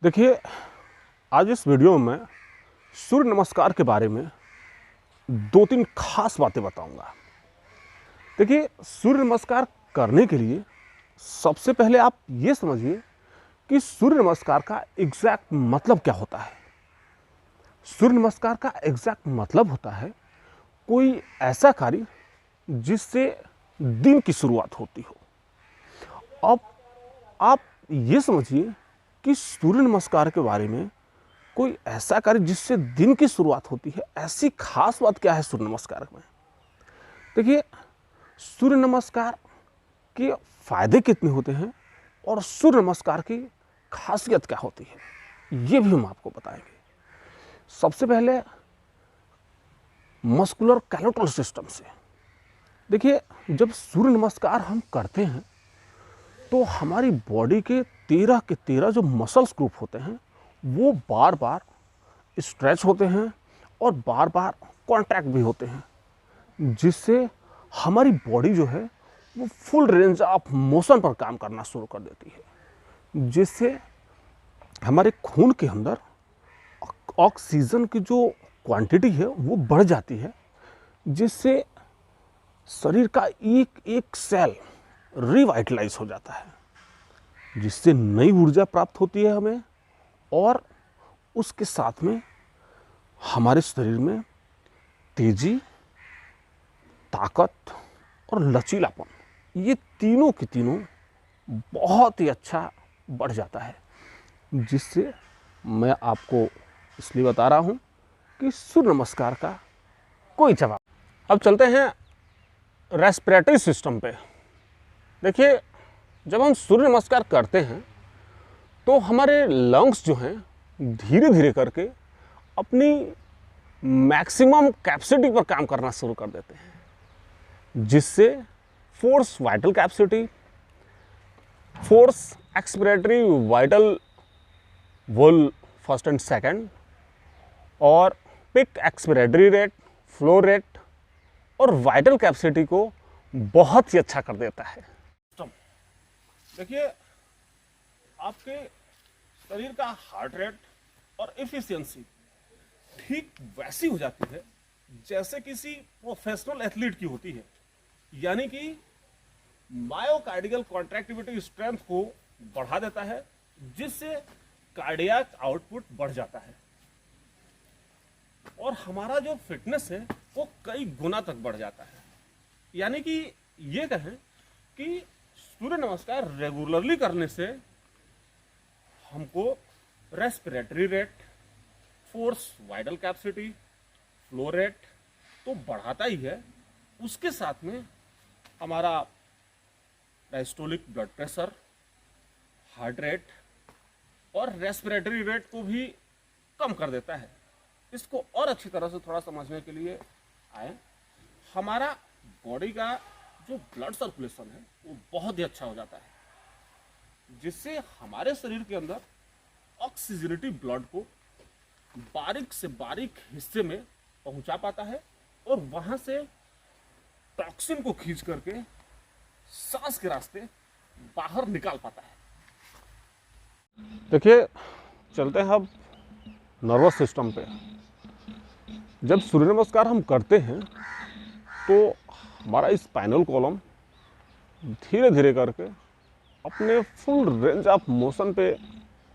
देखिए, आज इस वीडियो में मैं सूर्य नमस्कार के बारे में 2-3 खास बातें बताऊंगा। देखिए, सूर्य नमस्कार करने के लिए सबसे पहले आप ये समझिए कि सूर्य नमस्कार का एग्जैक्ट मतलब क्या होता है। सूर्य नमस्कार का एग्जैक्ट मतलब होता है कोई ऐसा कार्य जिससे दिन की शुरुआत होती हो। अब आप ये समझिए कि सूर्य नमस्कार के बारे में कोई ऐसा कार्य जिससे दिन की शुरुआत होती है, ऐसी खास बात क्या है सूर्य नमस्कार में। देखिए, सूर्य नमस्कार के फायदे कितने होते हैं और सूर्य नमस्कार की खासियत क्या होती है, ये भी हम आपको बताएंगे। सबसे पहले मस्कुलर स्केलेटल सिस्टम से। देखिए, जब सूर्य नमस्कार हम करते हैं तो हमारी बॉडी के 13 के 13 जो मसल्स ग्रुप होते हैं वो बार बार स्ट्रेच होते हैं और बार बार कॉन्ट्रैक्ट भी होते हैं, जिससे हमारी बॉडी जो है वो फुल रेंज ऑफ मोशन पर काम करना शुरू कर देती है, जिससे हमारे खून के अंदर ऑक्सीजन की जो क्वांटिटी है वो बढ़ जाती है, जिससे शरीर का एक एक सेल रिवाइटलाइज हो जाता है, जिससे नई ऊर्जा प्राप्त होती है हमें, और उसके साथ में हमारे शरीर में तेजी, ताकत और लचीलापन, ये तीनों के तीनों बहुत ही अच्छा बढ़ जाता है। जिससे मैं आपको इसलिए बता रहा हूँ कि सूर्य नमस्कार का कोई जवाब। अब चलते हैं रेस्पिरेटरी सिस्टम पे। देखिए, जब हम सूर्य नमस्कार करते हैं तो हमारे लंग्स जो हैं धीरे धीरे करके अपनी मैक्सिमम कैपेसिटी पर काम करना शुरू कर देते हैं, जिससे force vital capacity, force expiratory vital vol first and second, और peak expiratory rate, flow rate और वाइटल कैपेसिटी को बहुत ही अच्छा कर देता है। देखिए, आपके शरीर का हार्ट रेट और एफिशिएंसी ठीक वैसी हो जाती है जैसे किसी प्रोफेशनल एथलीट की होती है, यानी कि मायोकार्डियल कॉन्ट्रैक्टिविटी स्ट्रेंथ को बढ़ा देता है, जिससे कार्डियक आउटपुट बढ़ जाता है और हमारा जो फिटनेस है वो कई गुना तक बढ़ जाता है। यानी कि ये कहें कि सूर्य नमस्कार रेगुलरली करने से हमको respiratory rate, force vital capacity, flow rate तो बढ़ाता ही है, उसके साथ में हमारा diastolic blood pressure, heart rate और रेस्पिरेटरी रेट को भी कम कर देता है। इसको और अच्छी तरह से थोड़ा समझने के लिए आए, हमारा बॉडी का जो ब्लड सर्कुलेशन है वो बहुत ही अच्छा हो जाता है, जिससे हमारे शरीर के अंदर ऑक्सीजनेटी ब्लड को बारीक से बारीक हिस्से में पहुंचा पाता है और वहां से टॉक्सिन को खींच करके सांस के रास्ते बाहर निकाल पाता है। देखिए, चलते हैं अब नर्वस सिस्टम पे। जब सूर्य नमस्कार हम करते हैं तो हमारा स्पाइनल कॉलम धीरे धीरे करके अपने फुल रेंज ऑफ मोशन पे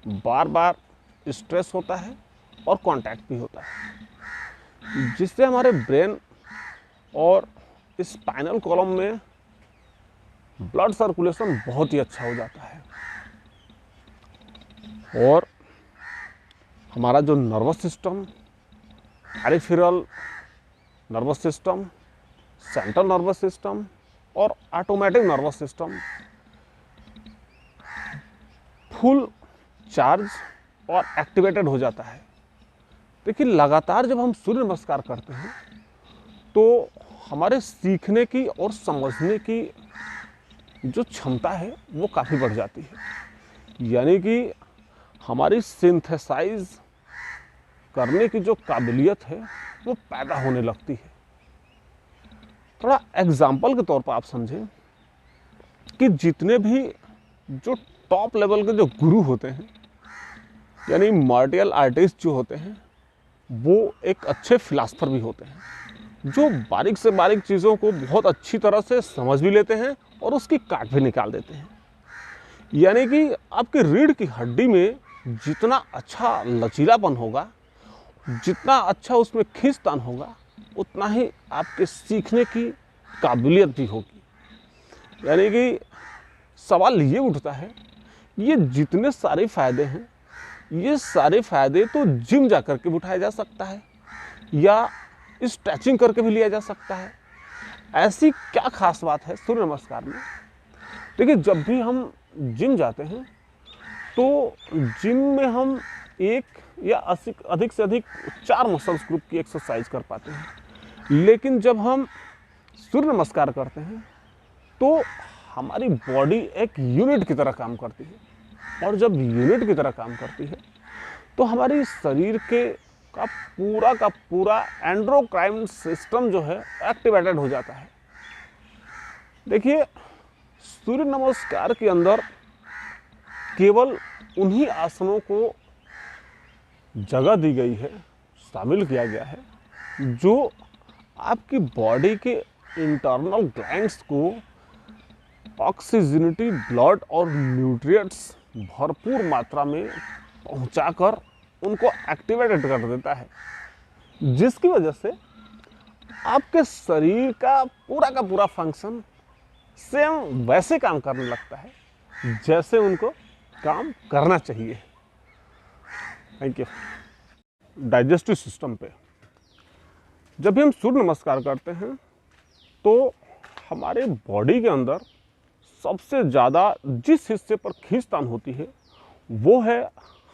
बार बार स्ट्रेस होता है और कांटेक्ट भी होता है, जिससे हमारे ब्रेन और स्पाइनल कॉलम में ब्लड सर्कुलेशन बहुत ही अच्छा हो जाता है और हमारा जो nervous system, peripheral nervous system, central nervous system और automatic nervous system full charge और एक्टिवेटेड हो जाता है। देखिए, लगातार जब हम सूर्य नमस्कार करते हैं तो हमारे सीखने की और समझने की जो क्षमता है वो काफ़ी बढ़ जाती है, यानी कि हमारी सिंथेसाइज करने की जो काबिलियत है वो पैदा होने लगती है। थोड़ा एग्जाम्पल के तौर पर आप समझें कि जितने भी जो टॉप लेवल के जो गुरु होते हैं यानी मार्शल आर्टिस्ट जो होते हैं वो एक अच्छे फिलासफर भी होते हैं, जो बारीक से बारीक चीज़ों को बहुत अच्छी तरह से समझ भी लेते हैं और उसकी काट भी निकाल देते हैं। यानी कि आपकी रीढ़ की हड्डी में जितना अच्छा लचीलापन होगा, जितना अच्छा उसमें खींचतान होगा, उतना ही आपके सीखने की काबिलियत भी होगी। यानी कि सवाल ये उठता है, ये जितने सारे फ़ायदे हैं, ये सारे फ़ायदे तो जिम जा कर के उठाया जा सकता है या स्ट्रेचिंग करके भी लिया जा सकता है। ऐसी क्या खास बात है सूर्य नमस्कार में? देखिए, जब भी हम जिम जाते हैं तो जिम में हम एक या अधिक से अधिक 4 मसल्स ग्रुप की एक्सरसाइज कर पाते हैं, लेकिन जब हम सूर्य नमस्कार करते हैं तो हमारी बॉडी एक यूनिट की तरह काम करती है, और जब यूनिट की तरह काम करती है तो हमारी शरीर का पूरा एंडोक्राइन सिस्टम जो है एक्टिवेटेड हो जाता है। देखिए, सूर्य नमस्कार के अंदर केवल उन्हीं आसनों को जगह दी गई है, शामिल किया गया है, जो आपकी बॉडी के इंटरनल ग्लैंड्स को ऑक्सीजनिटी ब्लड और न्यूट्रिएंट्स भरपूर मात्रा में पहुंचाकर उनको एक्टिवेटेड कर देता है, जिसकी वजह से आपके शरीर का पूरा फंक्शन सेम वैसे काम करने लगता है जैसे उनको काम करना चाहिए। Thank you. डाइजेस्टिव सिस्टम पे जब भी हम सूर्य नमस्कार करते हैं तो हमारे बॉडी के अंदर सबसे ज़्यादा जिस हिस्से पर खींचतान होती है वो है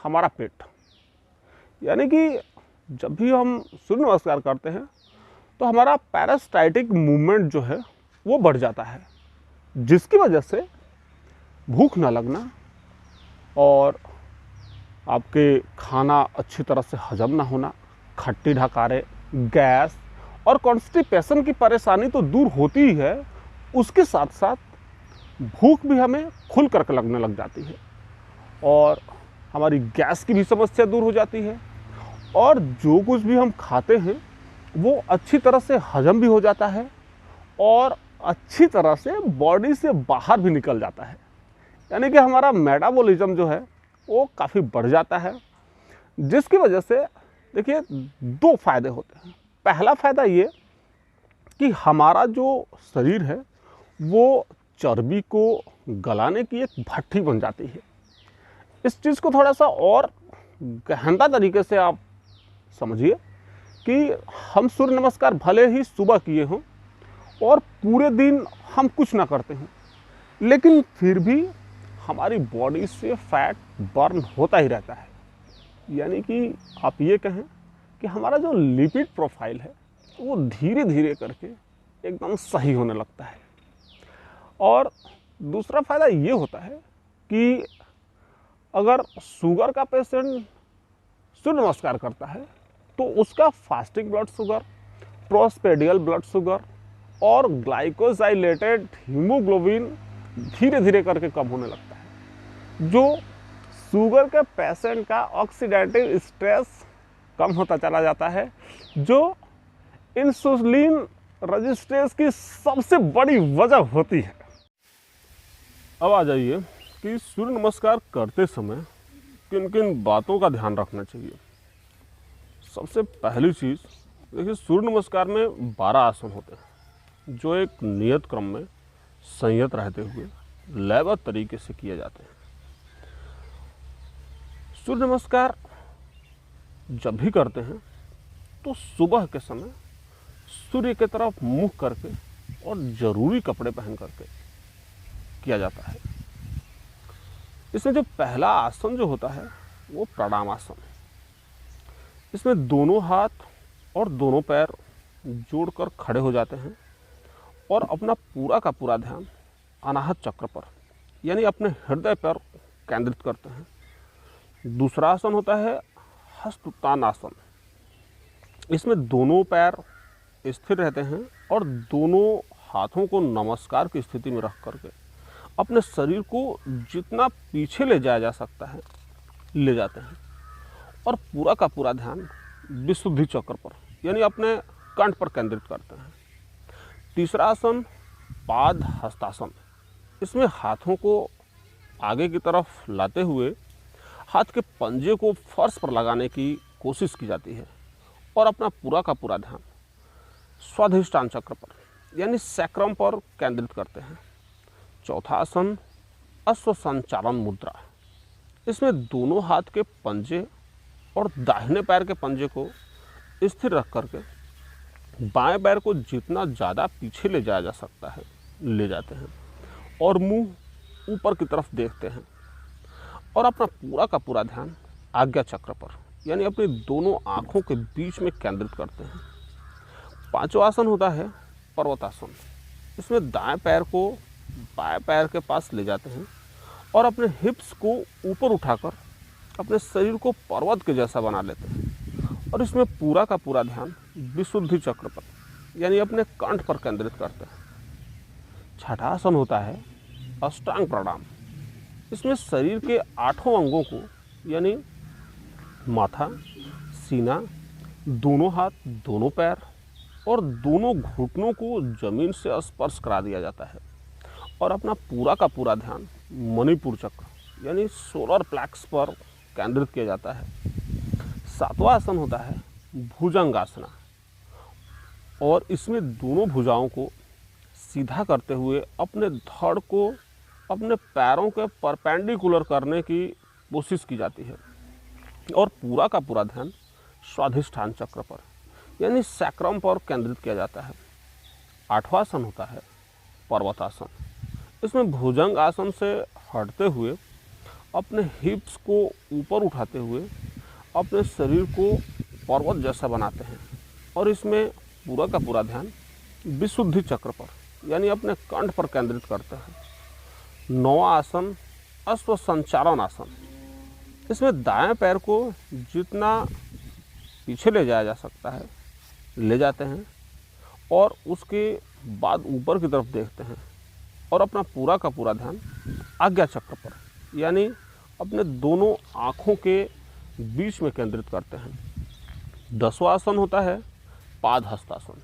हमारा पेट। यानी कि जब भी हम सूर्य नमस्कार करते हैं तो हमारा पैरास्टाइटिक मूवमेंट जो है वो बढ़ जाता है, जिसकी वजह से भूख ना लगना और आपके खाना अच्छी तरह से हजम ना होना, खट्टी ढकारे, गैस और कॉन्स्टिपेशन की परेशानी तो दूर होती ही है, उसके साथ साथ भूख भी हमें खुल कर लगने लग जाती है और हमारी गैस की भी समस्या दूर हो जाती है, और जो कुछ भी हम खाते हैं वो अच्छी तरह से हजम भी हो जाता है और अच्छी तरह से बॉडी से बाहर भी निकल जाता है। यानी कि हमारा मेटाबॉलिज्म जो है वो काफ़ी बढ़ जाता है, जिसकी वजह से देखिए 2 फायदे होते हैं। पहला फ़ायदा ये कि हमारा जो शरीर है वो चर्बी को गलाने की एक भट्ठी बन जाती है। इस चीज़ को थोड़ा सा और गहनता तरीके से आप समझिए कि हम सूर्य नमस्कार भले ही सुबह किए हों और पूरे दिन हम कुछ ना करते हों, लेकिन फिर भी हमारी बॉडी से फैट बर्न होता ही रहता है। यानी कि आप ये कहें कि हमारा जो लिपिड प्रोफाइल है वो धीरे धीरे करके एकदम सही होने लगता है। और दूसरा फ़ायदा ये होता है कि अगर शुगर का पेशेंट सूर्य नमस्कार करता है तो उसका फास्टिक ब्लड शुगर, प्रोस्पेडियल ब्लड शुगर और ग्लाइकोजाइलेटेड हीमोग्लोबिन धीरे धीरे करके कम होने लगता है, जो शुगर के पेशेंट का ऑक्सीडेटिव स्ट्रेस कम होता चला जाता है, जो इंसुलिन रेजिस्टेंस की सबसे बड़ी वजह होती है। अब आ जाइए कि सूर्य नमस्कार करते समय किन किन बातों का ध्यान रखना चाहिए। सबसे पहली चीज़ देखिए, सूर्य नमस्कार में 12 आसन होते हैं जो एक नियत क्रम में संयत रहते हुए लयबद्ध तरीके से किए जाते हैं। सूर्य नमस्कार जब भी करते हैं तो सुबह के समय सूर्य की तरफ मुँह करके और ज़रूरी कपड़े पहन करके किया जाता है। इसमें जो पहला आसन जो होता है वो प्राणायाम आसन। इसमें दोनों हाथ और दोनों पैर जोड़कर खड़े हो जाते हैं और अपना पूरा का पूरा ध्यान अनाहत चक्र पर यानी अपने हृदय पर केंद्रित करते हैं। दूसरा आसन होता है हस्त उत्तान आसन। इसमें दोनों पैर स्थिर रहते हैं और दोनों हाथों को नमस्कार की स्थिति में रख करके अपने शरीर को जितना पीछे ले जाया जा सकता है ले जाते हैं। और पूरा का पूरा ध्यान विशुद्धि चक्र पर यानी अपने कंठ पर केंद्रित करते हैं। तीसरा आसन पाद हस्तासन। इसमें हाथों को आगे की तरफ लाते हुए हाथ के पंजे को फर्श पर लगाने की कोशिश की जाती है और अपना पूरा का पूरा ध्यान स्वाधिष्ठान चक्र पर यानी सैक्रम पर केंद्रित करते हैं। चौथा आसन अश्व संचालन मुद्रा। इसमें दोनों हाथ के पंजे और दाहिने पैर के पंजे को स्थिर रख करके बाएं पैर को जितना ज़्यादा पीछे ले जाया जा सकता है ले जाते हैं और मुंह ऊपर की तरफ देखते हैं और अपना पूरा का पूरा ध्यान आज्ञा चक्र पर यानी अपनी दोनों आँखों के बीच में केंद्रित करते हैं। पांचवा आसन होता है पर्वतासन। इसमें दाएं पैर को बाएं पैर के पास ले जाते हैं और अपने हिप्स को ऊपर उठाकर अपने शरीर को पर्वत के जैसा बना लेते हैं और इसमें पूरा का पूरा ध्यान विशुद्धि चक्र पर यानी अपने कंठ पर केंद्रित करते हैं। छठा आसन होता है अष्टांग प्रणाम। इसमें शरीर के 8 अंगों को यानी माथा, सीना, दोनों हाथ, दोनों पैर और दोनों घुटनों को जमीन से स्पर्श करा दिया जाता है और अपना पूरा का पूरा ध्यान मणिपुर चक्र यानी सोलर प्लेक्स पर केंद्रित किया जाता है। सातवां आसन होता है भुजंगासना और इसमें दोनों भुजाओं को सीधा करते हुए अपने धड़ को अपने पैरों के परपेंडिकुलर करने की कोशिश की जाती है और पूरा का पूरा ध्यान स्वाधिष्ठान चक्र पर यानी सैक्रम पर केंद्रित किया जाता है। आठवां आसन होता है पर्वतासन। इसमें भुजंग आसन से हटते हुए अपने हिप्स को ऊपर उठाते हुए अपने शरीर को पर्वत जैसा बनाते हैं और इसमें पूरा का पूरा ध्यान विशुद्धि चक्र पर यानी अपने कंठ पर केंद्रित करते हैं। नौवां आसन अश्व संचालन आसन। इसमें दाएं पैर को जितना पीछे ले जाया जा सकता है ले जाते हैं और उसके बाद ऊपर की तरफ देखते हैं और अपना पूरा का पूरा ध्यान आज्ञा चक्र पर यानी अपने दोनों आँखों के बीच में केंद्रित करते हैं। 10वां आसन होता है पाद हस्तासन।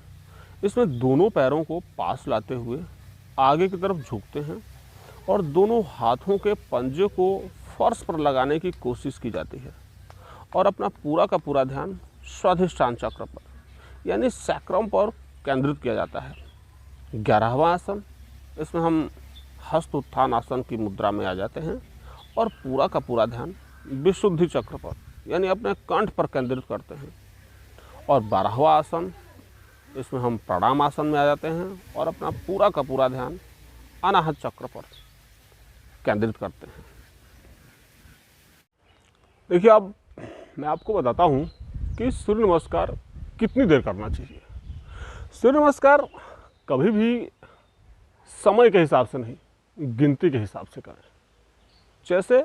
इसमें दोनों पैरों को पास लाते हुए आगे की तरफ झुकते हैं और दोनों हाथों के पंजे को फर्श पर लगाने की कोशिश की जाती है और अपना पूरा का पूरा ध्यान स्वाधिष्ठान चक्र पर यानी सैक्रम पर केंद्रित किया जाता है। 11वां आसन, इसमें हम हस्त उत्थान आसन की मुद्रा में आ जाते हैं और पूरा का पूरा ध्यान विशुद्धि चक्र पर यानी अपने कंठ पर केंद्रित करते हैं। और 12वां आसन, इसमें हम प्रणाम आसन में आ जाते हैं और अपना पूरा का पूरा ध्यान अनाहत चक्र पर केंद्रित करते हैं। देखिए, अब मैं आपको बताता हूँ कि सूर्य नमस्कार कितनी देर करना चाहिए। सूर्य नमस्कार कभी भी समय के हिसाब से नहीं, गिनती के हिसाब से करें। जैसे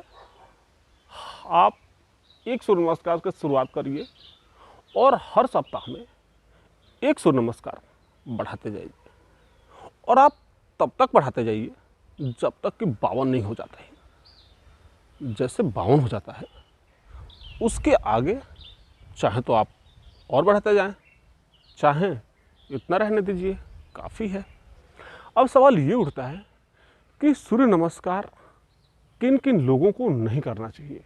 आप एक सूर्य नमस्कार की शुरुआत करिए और हर सप्ताह में एक सूर्य नमस्कार बढ़ाते जाइए और आप तब तक बढ़ाते जाइए जब तक कि 52 नहीं हो जाता है। जैसे 52 हो जाता है उसके आगे चाहे तो आप और बढ़ाते जाएं, चाहें इतना रहने दीजिए, काफ़ी है। अब सवाल ये उठता है कि सूर्य नमस्कार किन किन लोगों को नहीं करना चाहिए।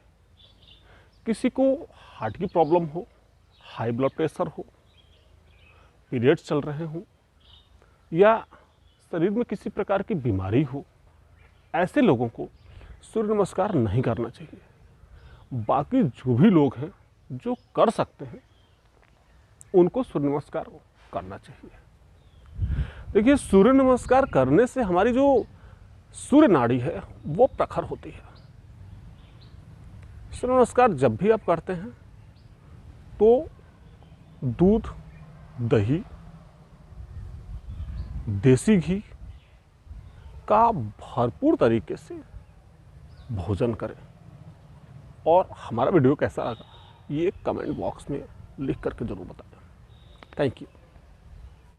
किसी को हार्ट की प्रॉब्लम हो, हाई ब्लड प्रेशर हो, पीरियड्स चल रहे हों या शरीर में किसी प्रकार की बीमारी हो, ऐसे लोगों को सूर्य नमस्कार नहीं करना चाहिए। बाकी जो भी लोग हैं जो कर सकते हैं उनको सूर्य नमस्कार करना चाहिए। देखिए, सूर्य नमस्कार करने से हमारी जो सूर्य नाड़ी है वो प्रखर होती है। सूर्य नमस्कार जब भी आप करते हैं तो दूध, दही, देसी घी का भरपूर तरीके से भोजन करें। और हमारा वीडियो कैसा लगा ये कमेंट बॉक्स में लिख करके ज़रूर बताएं। Thank you.